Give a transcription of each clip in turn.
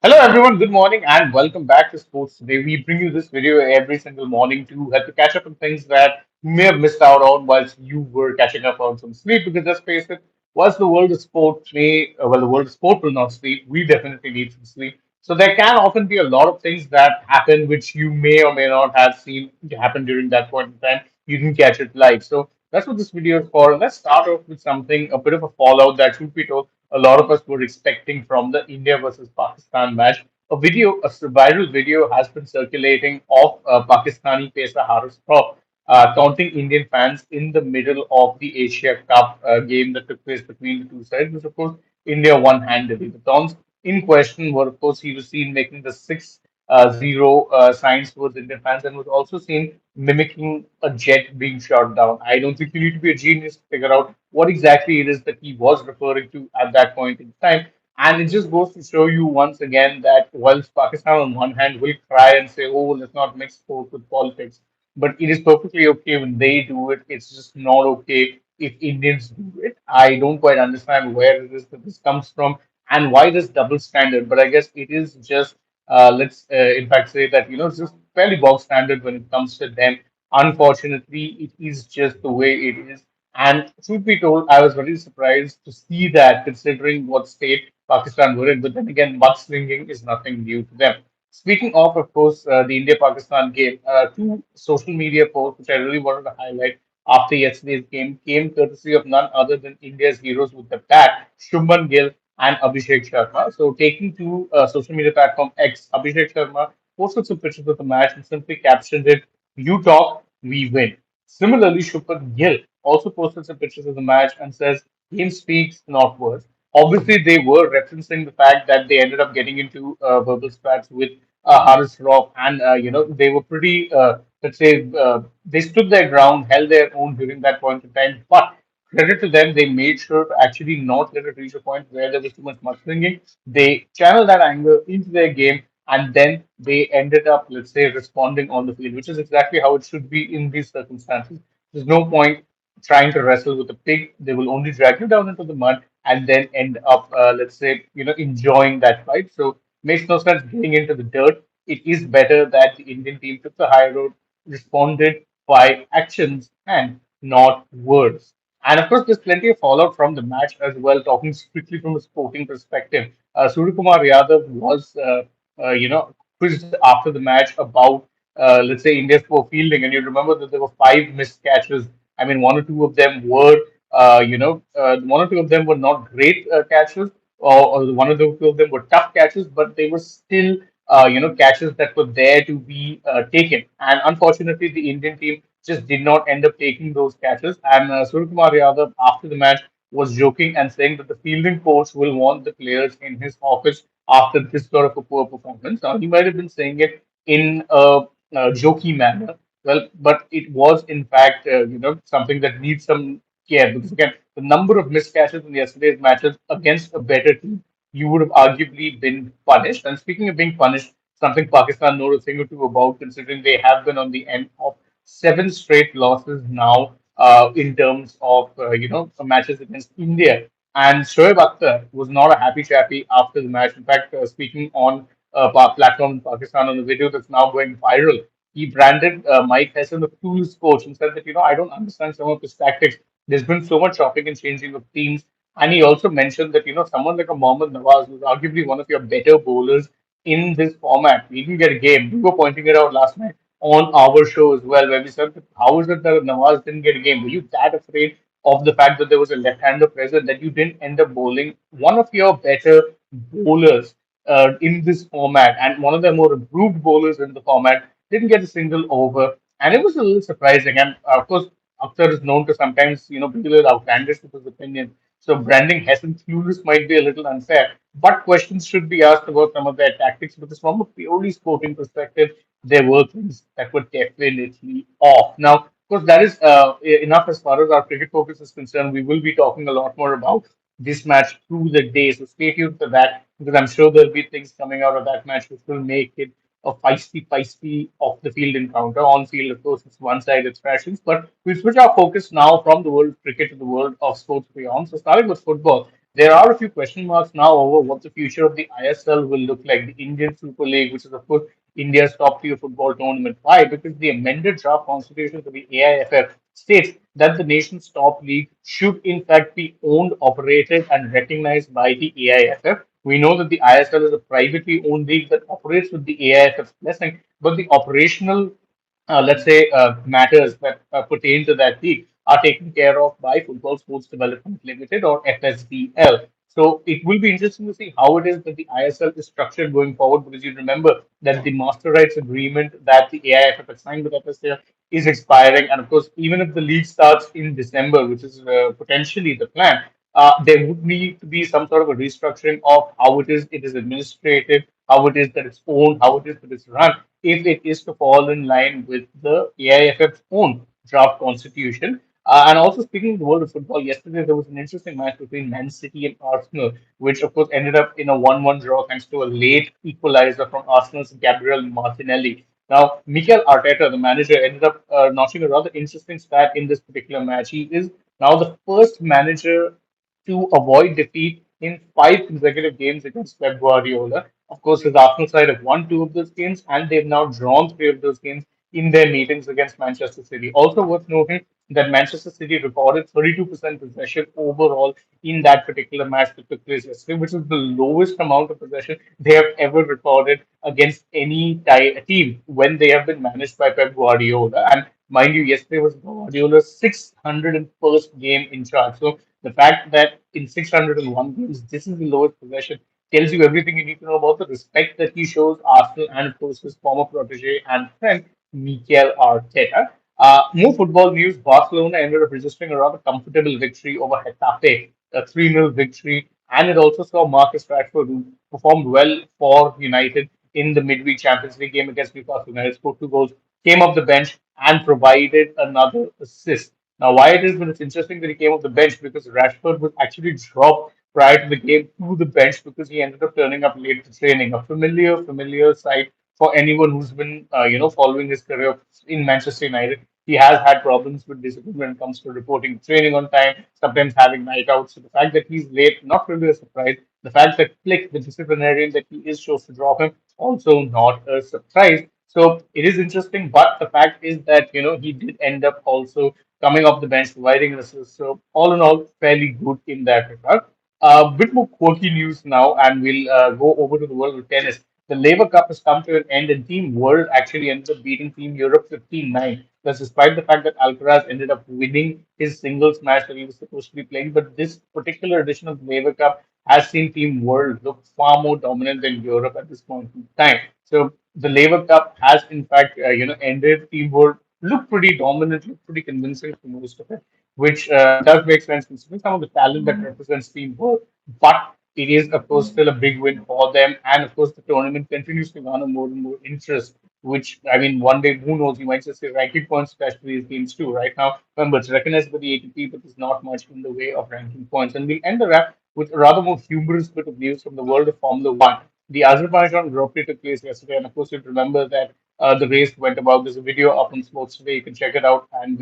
Hello everyone, good morning and welcome back to Sports Today. We bring you this video every single morning to help you catch up on things that you may have missed out on whilst you were catching up on some sleep. Because let's face it, whilst the world of sport the world of sport will not sleep, we definitely need some sleep. So there can often be a lot of things that happen which you may or may not have seen happen during that point in time. You can catch it live. So that's what this video is for. Let's start off with something, a bit of a fallout that should be told a lot of us were expecting from the India versus Pakistan match. A viral video has been circulating of Pakistani pacer Haris Rauf taunting Indian fans in the middle of the Asia Cup game that took place between the two sides, which of course India won handily. The taunts in question were, of course, he was seen making the 6-0 signs towards Indian fans and was also seen mimicking a jet being shot down. I don't think you need to be a genius to figure out what exactly it is that he was referring to at that point in time. And it just goes to show you once again that whilst Pakistan on one hand will cry and say, oh, let's not mix sport with politics, but it is perfectly okay when they do it. It's just not okay if Indians do it. I don't quite understand where it is that this comes from and why this double standard. But I guess it is just, let's in fact say that, it's just fairly bog standard when it comes to them. Unfortunately, it is just the way it is. And truth be told, I was very surprised to see that considering what state Pakistan were in. But then again, mudslinging is nothing new to them. Speaking of course, the India-Pakistan game, two social media posts which I really wanted to highlight after yesterday's game came courtesy of none other than India's heroes with the bat, Shubman Gill and Abhishek Sharma. So, taking to social media platform X, Abhishek Sharma posted some pictures of the match and simply captioned it, "You talk, we win." Similarly, Shubman Gill also posted some pictures of the match and says, "Game speaks, not words." Obviously, they were referencing the fact that they ended up getting into verbal spats with Haris Rauf, and they were pretty, let's say, they stood their ground, held their own during that point in time. But credit to them, they made sure to actually not let it reach a point where there was too much mudslinging. They channeled that anger into their game, and then they ended up, let's say, responding on the field, which is exactly how it should be in these circumstances. There's no point trying to wrestle with a pig. They will only drag you down into the mud and then end up, let's say, enjoying that fight. So makes no sense getting into the dirt. It is better that the Indian team took the high road, responded by actions and not words. And of course, there's plenty of fallout from the match as well. Talking strictly from a sporting perspective, Suryakumar Yadav was, quizzed after the match about, let's say, India's poor fielding, and you remember that there were five missed catches. I mean, one or two of them were, one or two of them were not great catches, or one or two of them were tough catches, but they were still, catches that were there to be taken. And unfortunately, the Indian team just did not end up taking those catches. And Suryakumar Yadav, after the match, was joking and saying that the fielding coach will want the players in his office after this sort of a poor performance. Now, he might have been saying it in a jokey manner, well, but it was in fact, something that needs some care because again, the number of missed catches in yesterday's matches against a better team, you would have arguably been punished. And speaking of being punished, something Pakistan know a thing or two about, considering they have been on the end of seven straight losses now in terms of matches against India. And Shoaib Akhtar was not a happy chappy after the match. In fact, speaking on platform in Pakistan on a video that's now going viral, he branded Mike Tyson the clueless coach and said that, I don't understand some of his tactics. There's been so much chopping and changing of teams. And he also mentioned that, someone like a Mohammad Nawaz, who's arguably one of your better bowlers in this format, he didn't get a game. We were pointing it out last night on our show as well, where we said, that how is it that Nawaz didn't get a game? Were you that afraid of the fact that there was a left-hander present that you didn't end up bowling one of your better bowlers in this format and one of the more improved bowlers in the format didn't get a single over, and it was a little surprising. And of course, Akhtar is known to sometimes, be a little outlandish with his opinion. So branding Hessen clueless might be a little unfair, but questions should be asked about some of their tactics because from a purely sporting perspective, there were things that were definitely off. Now, of course, that is enough as far as our cricket focus is concerned. We will be talking a lot more about this match through the day, so stay tuned for that because I'm sure there'll be things coming out of that match which will make it a feisty off the field encounter. On field, of course, it's one sided fashions, but we switch our focus now from the world of cricket to the world of sports beyond. So, starting with football, There are a few question marks now over what the future of the ISL will look like, the Indian Super League, which is, of course, India's top tier football tournament. Why? Because the amended draft constitution for the AIFF states that the nation's top league should, in fact, be owned, operated, and recognized by the AIFF. We know that the ISL is a privately owned league that operates with the AIFF's blessing, but the operational let's say, matters that pertain to that league are taken care of by Football Sports Development Limited or FSDL. So it will be interesting to see how it is that the ISL is structured going forward because you remember that the master rights agreement that the AIFF has signed with FSDL is expiring. And of course, even if the league starts in December, which is potentially the plan, there would need to be some sort of a restructuring of how it is administrated, how it is that it's owned, how it is that it's run, if it is to fall in line with the AIFF's own draft constitution. And also, speaking of the world of football, yesterday there was an interesting match between Man City and Arsenal, which of course ended up in a 1-1 draw thanks to a late equalizer from Arsenal's Gabriel Martinelli. Now, Mikel Arteta, the manager, ended up notching a rather interesting stat in this particular match. He is now the first manager to avoid defeat in 5 consecutive games against Pep Guardiola. Of course, his Arsenal side have won 2 of those games, and they've now drawn 3 of those games in their meetings against Manchester City. Also worth noting that Manchester City recorded 32% possession overall in that particular match that took place yesterday, which is the lowest amount of possession they have ever recorded against any team when they have been managed by Pep Guardiola. And mind you, yesterday was Guardiola's 601st game in charge. So the fact that in 601 games, this is the lowest possession tells you everything you need to know about the respect that he shows Arsenal and, of course, his former protege and friend, Mikel Arteta. More football news. Barcelona ended up registering a rather comfortable victory over Getafe, a 3-0 victory, and it also saw Marcus Rashford, who performed well for United in the midweek Champions League game against Newcastle United, scored 2 goals, came off the bench, and provided another assist. Now, why it is that it's interesting that he came off the bench because Rashford was actually dropped prior to the game to the bench because he ended up turning up late to training. A familiar sight for anyone who's been, following his career in Manchester United. He has had problems with discipline when it comes to reporting training on time, sometimes having night outs. So the fact that he's late, not really a surprise. The fact that Flick, the disciplinarian that he is, chose to drop him, also not a surprise. So it is interesting, but the fact is that he did end up also coming off the bench, providing an assist. So all in all, fairly good in that regard. A bit more quirky news now, and we'll go over to the world of tennis. The Laver Cup has come to an end, and Team World actually ended up beating Team Europe 15-9. That's despite the fact that Alcaraz ended up winning his singles match that he was supposed to be playing. But this particular edition of the Laver Cup has seen Team World look far more dominant than Europe at this point in time. So the Laver Cup has, in fact, ended. Team World looked pretty dominant, looked pretty convincing for most of it, which does make sense considering some of the talent that represents Team World. But it is, of course, still a big win for them. And of course, the tournament continues to garner more and more interest. Which, I mean, one day, who knows, you might just say ranking points attached to these games too. Right now, remember, it's recognized by the ATP, but there's not much in the way of ranking points. And we'll end the wrap with a rather more humorous bit of news from the world of Formula One. The Azerbaijan Grand Prix took place yesterday, and of course, you'd remember that the race went about. There's a video up on Sports Today. You can check it out. And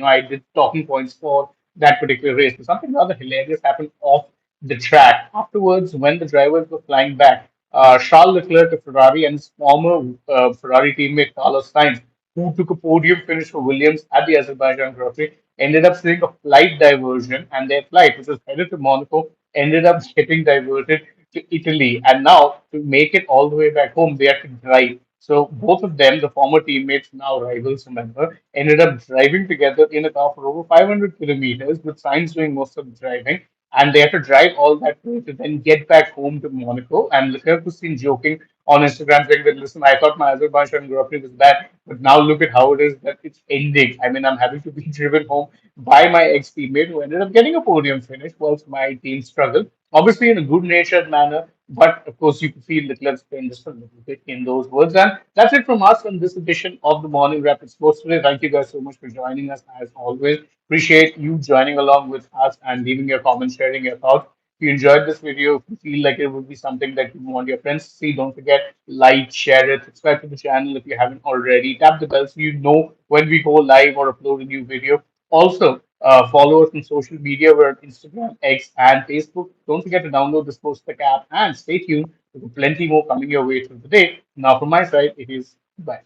I did talking points for that particular race. But something rather hilarious happened off the track. Afterwards, when the drivers were flying back, Charles Leclerc of Ferrari and his former Ferrari teammate Carlos Sainz, who took a podium finish for Williams at the Azerbaijan Grand Prix, ended up seeing a flight diversion, and their flight, which was headed to Monaco, ended up getting diverted to Italy. And now, to make it all the way back home, they had to drive. So both of them, the former teammates, now rivals, remember, ended up driving together in a car for over 500 kilometers, with Sainz doing most of the driving. And they had to drive all that way to then get back home to Monaco. And Leclerc was seen joking on Instagram saying that, listen, I thought my Azerbaijan Grand Prix was bad, but now look at how it is that it's ending. I mean, I'm having to be driven home by my ex-teammate who ended up getting a podium finish whilst my team struggled. Obviously, in a good-natured manner, but of course, you could feel Leclerc's pain just a little bit in those words. And that's it from us on this edition of the Morning Rapid Sports today. Thank you guys so much for joining us as always. Appreciate you joining along with us and leaving your comments, sharing your thoughts. If you enjoyed this video, if you feel like it would be something that you want your friends to see, don't forget, like, share it, subscribe to the channel if you haven't already. Tap the bell so you know when we go live or upload a new video. Also, Follow us on social media. We're on Instagram, X, and Facebook. Don't forget to download the Sports app and stay tuned. There will be plenty more coming your way through the day. Now, from my side, it is bye.